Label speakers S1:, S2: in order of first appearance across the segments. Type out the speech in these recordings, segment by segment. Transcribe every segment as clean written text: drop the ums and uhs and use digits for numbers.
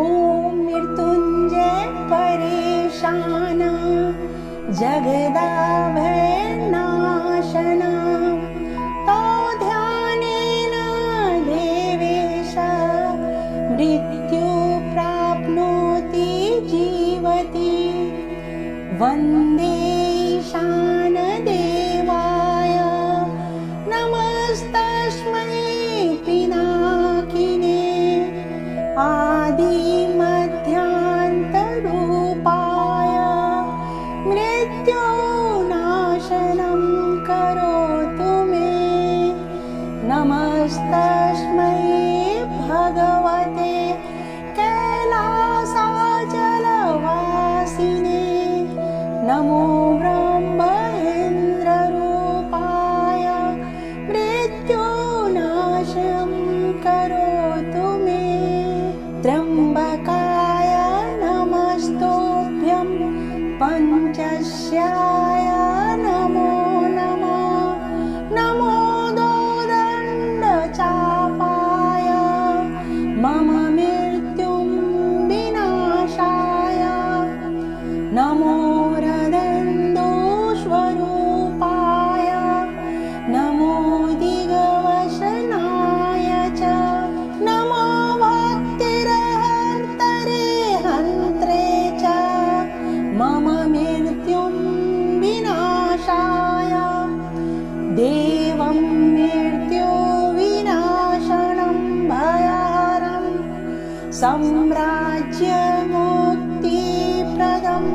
S1: ॐ मृत्युञ्जय परेशान जगदाभयनाशन तो ध्यानेन देवेश मृत्यु प्राप्नोति जीवति वन्दे ईशान देवाय नमस्तस्मै पिनाकिने आदिमध्यान्तरूपाय मृत्युनाशनं करोतु मे नमस्तस्मै भगवते कैलासाचलवासिने नमो ब्रह्मेन्द्ररूपाय मृत्युनाशं करोतु मे त्र्यम्बकाय नमस्तुभ्यं पञ्चस्याय नमो नमः नमो दोदण्डचापाय मम मृत्युं विनाशाय नमो रदन्दोस्वरूपाय नमो दिग्वसनाय च नमो भक्तिर्हन्तरे हन्त्रे च मम मृत्युं विनाशाय देवं मृत्युविनाशनं भयारं साम्राज्यमुक्तिप्रदं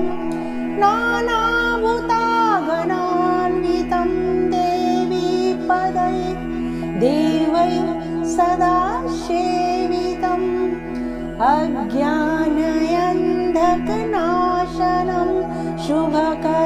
S1: नानाभूतागणान्वितं देवी पदै देवै सदा सेवितम् अज्ञानयन्धकनाशनं शुभकरं